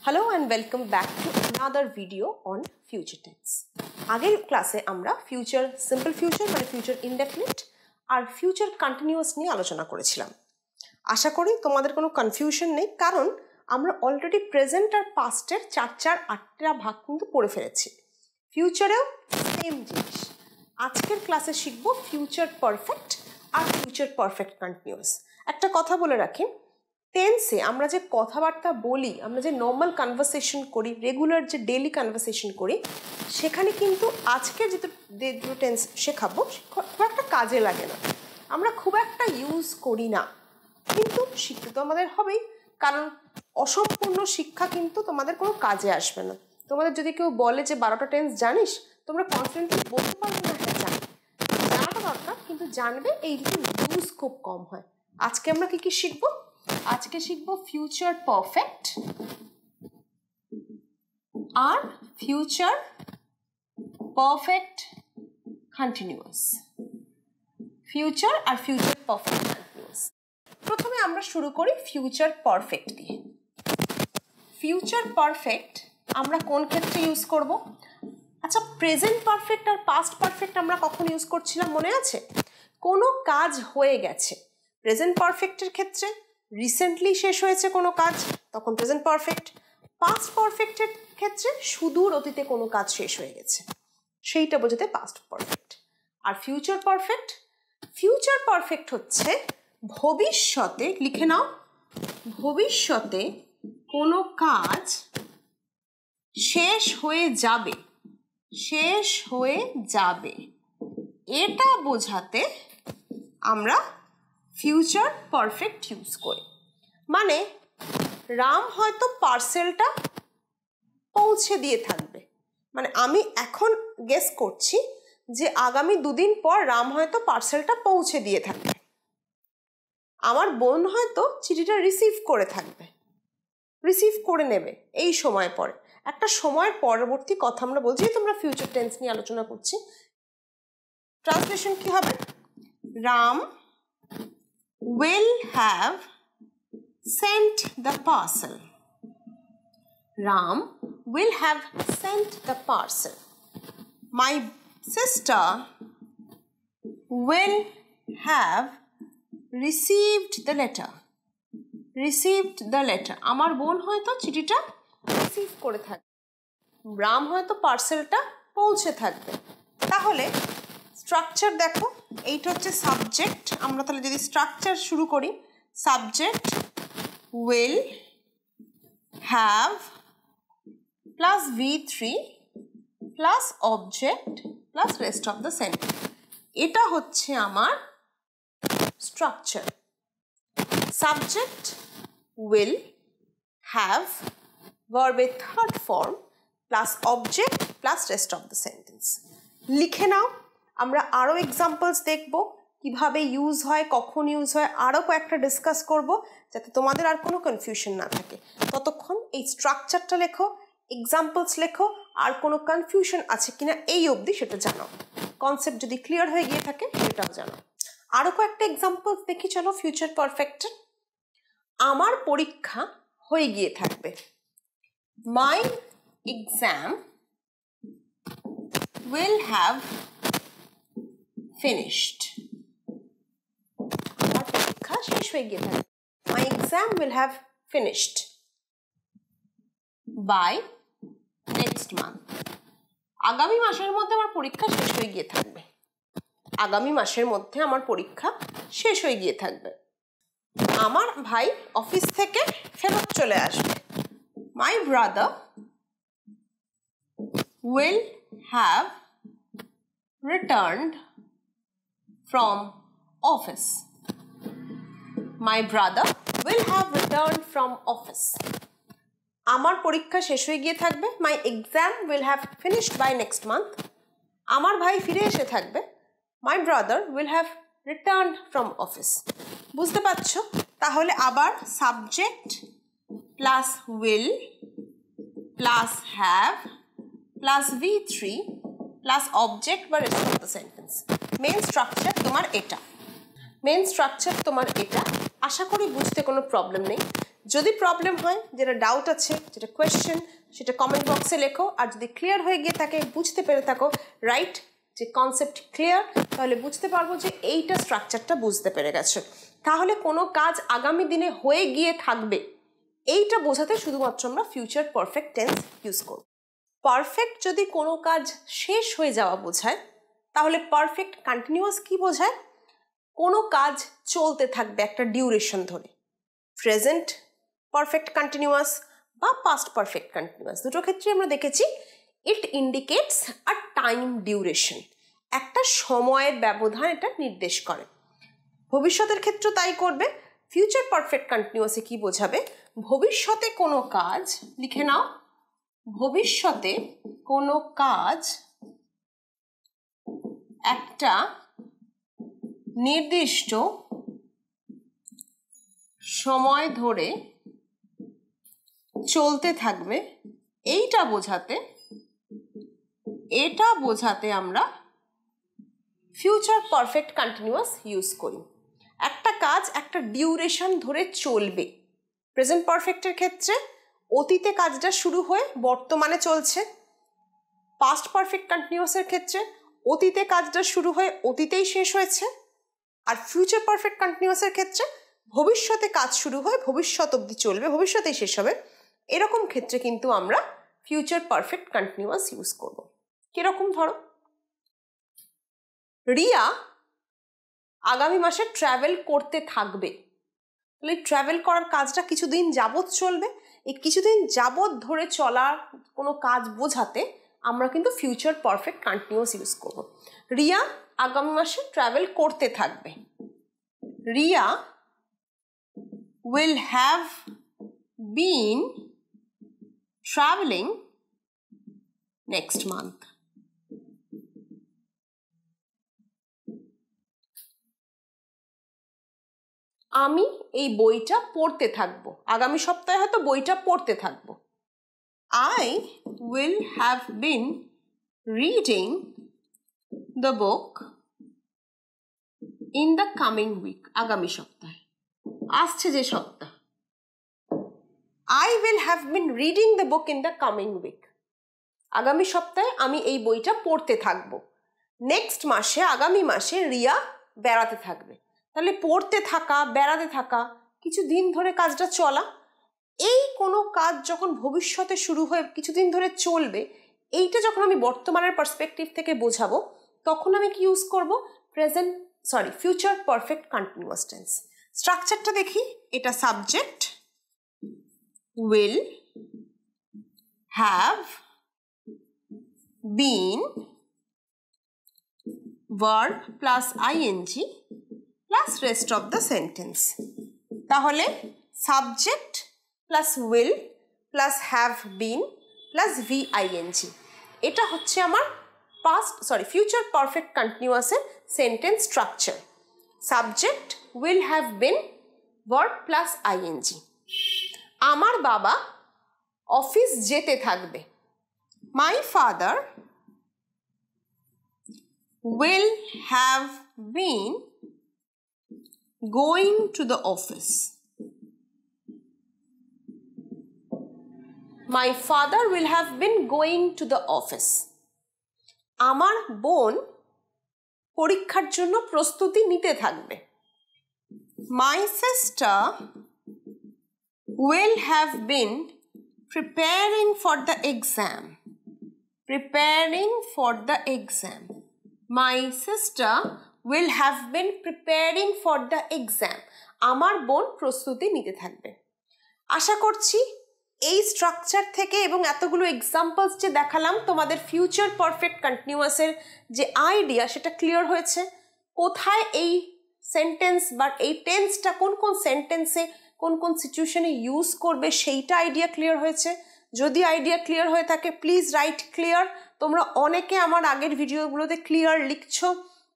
Hello and welcome back to another video on future tense. আগের ক্লাসে আমরা future simple future মানে future indefinite আর future continuous নিয়ে আলোচনা করেছিলাম। আশা করি তোমাদের কোনো কনফিউশন নেই, কারণ আমরা অলরেডি প্রেজেন্ট আর পাস্টের 4-8টা ভাগ কিন্তু পড়ে ফেলেছি। ফিউচারেও সেম জিনিস। আজকের ক্লাসে শিখব ফিউচার পারফেক্ট আর ফিউচার পারফেক্ট কন্টিনিউয়াস। একটা কথা বলে রাখি, টেন্সে আমরা যে কথাবার্তা বলি, আমরা যে নর্মাল কনভারসেশন করি, রেগুলার যে ডেইলি কনভারসেশন করি, সেখানে কিন্তু আজকে যে দুটো টেন্স শেখাবো খুব একটা কাজে লাগে না, আমরা খুব একটা ইউজ করি না, কিন্তু শিখতে তো আমাদের হবেই, কারণ অসম্পূর্ণ শিক্ষা কিন্তু তোমাদের কোনো কাজে আসবে না। তোমাদের যদি কেউ বলে যে 12টা টেন্স জানিস, তোমরা কনফিডেন্টলি বলতে পারবে না হ্যাঁ জানি, জানাটা দরকার, কিন্তু জানবে এইগুলো ইউজ খুব কম হয়। আজকে আমরা কি শিখবো? আজকে শিখবো ফিউচার পারফেক্ট আর ফিউচার পারফেক্ট কন্টিনিউয়াস। ফিউচার আর ফিউচার পারফেক্ট কন্টিনিউয়াস। প্রথমে আমরা শুরু করি ফিউচার পারফেক্ট দিয়ে। ফিউচার পারফেক্ট আমরা কোন ক্ষেত্রে ইউজ করব? আচ্ছা, প্রেজেন্ট পারফেক্ট আর পাস্ট পারফেক্ট আমরা কখন ইউজ করছিলাম মনে আছে? কোনো কাজ হয়ে গেছে, প্রেজেন্ট পারফেক্টের ক্ষেত্রে রিসেন্টলি শেষ হয়েছে কোনো কাজ, তখন প্রেজেন্ট পারফেক্ট। পাস্ট পারফেক্টের ক্ষেত্রে সুদূর অতীতে কোনো কাজ শেষ হয়ে গেছে, সেইটা বোঝাতে পাস্ট পারফেক্ট। আর ফিউচার পারফেক্ট, ফিউচার পারফেক্ট হচ্ছে ভবিষ্যতে, লিখে নাও, ভবিষ্যতে কোনো কাজ শেষ হয়ে যাবে, শেষ হয়ে যাবে, এটা বোঝাতে আমরা ফিউচার পারফেক্ট ইউজ করি। মানে রাম হয়তো পার্সেলটা পৌঁছে দিয়ে থাকবে, মানে আমি এখন গেস করছি যে আগামী 2 দিন পর রাম হয়তো পার্সেলটা পৌঁছে দিয়ে থাকবে, আমার বোন হয়তো চিঠিটা রিসিভ করে থাকবে, রিসিভ করে নেবে এই সময় পরে। একটা সময়ের পরবর্তী কথা আমরা বলছি, তোমরা ফিউচার টেন্স নিয়ে আলোচনা করছি। ট্রান্সলেশন কি হবে? Ram will have sent the parcel. Ram will have sent the parcel. My sister will have received the letter. Received the letter. আমার বোন হয়তো চিঠিটা রিসিভ করে থাকবে, রাম হয়তো পার্সেলটা পৌঁছে থাকবে। তাহলে স্ট্রাকচার দেখো, এইটা হচ্ছে সাবজেক্ট। আমরা তাহলে যদি স্ট্রাকচার শুরু করি, subject will have plus V3 plus object plus rest of the sentence, এটা হচ্ছে আমার স্ট্রাকচার। সাবজেক্ট will have ভার্বের third form plus object plus rest of the sentence. লিখে নাও, আমরা আরও এক্সাম্পলস দেখব কিভাবে ইউজ হয়, কখন ইউজ হয়, আরও কয়েকটা ডিসকাস করব, যাতে তোমাদের আর কোনো কনফিউশন না থাকে। ততক্ষণ এই স্ট্রাকচারটা লেখো, এক্সাম্পলস লেখো, আর কোনো কনফিউশন আছে কিনা এই অবধি সেটা জানো, কনসেপ্ট যদি ক্লিয়ার হয়ে গিয়ে থাকে সেটাও জানো। আরও কয়েকটা এক্সাম্পলস দেখি চলো ফিউচার পারফেক্টের। আমার পরীক্ষা হয়ে গিয়ে থাকবে, মাই এক্সাম will have finished. আমার পরীক্ষা শেষ হয়ে গিয়ে থাকবে, my exam will have finished by next month. আগামী মাসের মধ্যে আমার পরীক্ষা শেষ হয়ে গিয়ে থাকবে, আগামী মাসের মধ্যে আমার পরীক্ষা শেষ হয়ে গিয়ে থাকবে। আমার ভাই অফিস থেকে ফেরত চলে আসবে, my brother will have returned from office. My brother will have returned from office. আমার পরীক্ষা শেষ হয়ে গিয়ে থাকবে, my exam will have finished by next month. আমার ভাই ফিরে এসে থাকবে, my brother will have returned from office. বুঝতে পারছো? তাহলে আবার subject plus will plus have plus V3 plus object বা rest of the sentence. Main structure তোমার এটা, মেন স্ট্রাকচার তোমার এটা। আশা করি বুঝতে কোনো প্রবলেম নেই। যদি প্রবলেম হয়, যেটা ডাউট আছে, যেটা কোয়েশ্চেন, সেটা কমেন্ট বক্সে লেখো। আর যদি ক্লিয়ার হয়ে গিয়ে থাকে, বুঝতে পেরে থাকো, রাইট, যে কনসেপ্ট ক্লিয়ার, তাহলে বুঝতে পারবো যে এইটা স্ট্রাকচারটা বুঝতে পেরে গেছো। তাহলে কোনো কাজ আগামী দিনে হয়ে গিয়ে থাকবে, এইটা বোঝাতে শুধুমাত্র আমরা ফিউচার পারফেক্ট টেন্স ইউজ করব। পারফেক্ট যদি কোনো কাজ শেষ হয়ে যাওয়া বোঝায়, তাহলে পারফেক্ট কন্টিনিউয়াস কি বোঝায়? কোনো কাজ চলতে থাকবে একটা ডিউরেশন ধরে। প্রেজেন্ট পারফেক্ট কন্টিনিউয়াস বা পাস্ট পারফেক্ট কন্টিনিউয়াস, দুটো ক্ষেত্রে আমরা দেখেছি ইট ইন্ডিকেটস আ টাইম ডিউরেশন, একটা সময়ের ব্যবধান এটা নির্দেশ করে। ভবিষ্যতের ক্ষেত্রে তাই করবে। ফিউচার পারফেক্ট কন্টিনিউয়াসে কি বোঝাবে? ভবিষ্যতে কোনো কাজ, লিখে নাও, ভবিষ্যতে কোনো কাজ একটা নির্দিষ্ট সময় ধরে চলতে থাকবে, এটা বোঝাতে আমরা ফিউচার পারফেক্ট কন্টিনিউয়াস ইউজ করি। একটা কাজ একটা ডিউরেশন ধরে চলবে। প্রেজেন্ট পারফেক্টের ক্ষেত্রে অতীতে কাজটা শুরু হয়ে বর্তমানে চলছে। পাস্ট পারফেক্ট কন্টিনিউয়াসের ক্ষেত্রে অতীতে কাজটা শুরু হয়ে অতীতেই শেষ হয়েছে। আর ফিউচার পারফেক্ট কন্টিনিউয়াসের ক্ষেত্রে ভবিষ্যতে কাজ শুরু হয়ে ভবিষ্যৎ অবধি চলবে, ভবিষ্যতেই শেষ হবে। এরকম ক্ষেত্রে কিন্তু আমরা ফিউচার পারফেক্ট কন্টিনিউয়াস ইউজ করব। কিরকম? ধরো রিয়া আগামী মাসে ট্রাভেল করতে থাকবে, তাহলে ট্রাভেল করার কাজটা কিছুদিন যাবৎ চলবে। এই কিছুদিন যাবৎ ধরে চলার কোনো কাজ বোঝাতে আমরা কিন্তু ফিউচার পারফেক্ট কন্টিনিউয়াস ইউজ করব। রিয়া আগামী মাসে ট্রাভেল করতে থাকবে। Riya will have been traveling next month. আমি এই বইটা পড়তে থাকবো, আগামী সপ্তাহে হয়তো বইটা পড়তে থাকবো। I will have been reading the book in the coming week. আগামী সপ্তাহে, আসছে যে সপ্তাহ। I will have been reading the book in the coming week. আগামী সপ্তাহে আমি এই বইটা পড়তে থাকবো। নেক্সট মাসে, আগামী মাসে রিয়া বেড়াতে থাকবে। তাহলে পড়তে থাকা, বেড়াতে থাকা, কিছুদিন ধরে কাজটা চলা। এই কোনো কাজ যখন ভবিষ্যতে শুরু হয়ে কিছুদিন ধরে চলবে, এইটা যখন আমি বর্তমানের পার্সপেক্টিভ থেকে বোঝাবো, তখন আমি কি ইউজ করব? Future perfect continuous tense. স্ট্রাকচারটা দেখি। এটা subject, will have been, verb plus ing plus rest of the sentence. তাহলে subject plus will plus have been plus ving, এটা হচ্ছে আমার ফিউচার পারফেক্ট কন্টিনিউয়াসের sentence structure. Subject will have been, verb plus ing। আমার বাবা office যেতে থাকবে। My father will have been going to the office. My father will have been going to the office. আমার বোন পরীক্ষার জন্য প্রস্তুতি নিতে থাকবে। My sister will have been preparing for the exam. Preparing for the exam. My sister will have been preparing for the exam. আমার বোন প্রস্তুতি নিতে থাকবে। আশা করছি এই স্ট্রাকচার থেকে এবং এতগুলো এক্সাম্পলস যে দেখালাম, তোমাদের ফিউচার পারফেক্ট কন্টিনিউয়াসের যে আইডিয়া সেটা ক্লিয়ার হয়েছে। কোথায় এই সেন্টেন্স বা এই টেন্সটা কোন কোন সেন্টেন্সে কোন কোন সিচুয়েশনে ইউজ করবে সেইটা আইডিয়া ক্লিয়ার হয়েছে। যদি আইডিয়া ক্লিয়ার হয়ে থাকে প্লিজ রাইট ক্লিয়ার। তোমরা অনেকে আমার আগের ভিডিওগুলোতে ক্লিয়ার লিখছো,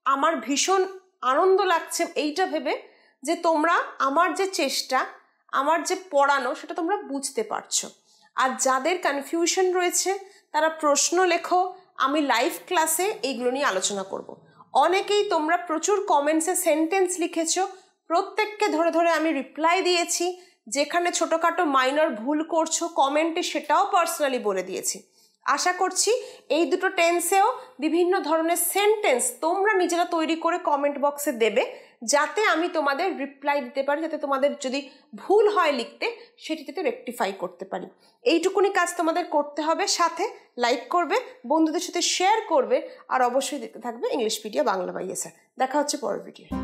আমার ভীষণ আনন্দ লাগছে এইটা ভেবে যে তোমরা আমার যে চেষ্টা, আমার যে পড়ানো সেটা তোমরা বুঝতে পারছো। আর যাদের কনফিউশন রয়েছে তারা প্রশ্ন লেখো, আমি লাইভ ক্লাসে এইগুলো নিয়ে আলোচনা করব। অনেকেই তোমরা প্রচুর কমেন্টসে সেন্টেন্স লিখেছো, প্রত্যেককে ধরে ধরে আমি রিপ্লাই দিয়েছি। যেখানে ছোটোখাটো মাইনর ভুল করছো কমেন্টে সেটাও পার্সোনালি বলে দিয়েছি। আশা করছি এই দুটো টেন্সেও বিভিন্ন ধরনের সেন্টেন্স তোমরা নিজেরা তৈরি করে কমেন্ট বক্সে দেবে, যাতে আমি তোমাদের রিপ্লাই দিতে পারি, যাতে তোমাদের যদি ভুল হয় লিখতে সেটি যাতে রেকটিফাই করতে পারি। এইটুকুনি কাজ তোমাদের করতে হবে। সাথে লাইক করবে, বন্ধুদের সাথে শেয়ার করবে, আর অবশ্যই দেখতে থাকবে ইংলিশপিডিয়া বাংলা বাই এসআর। দেখা হচ্ছে পরের ভিডিও।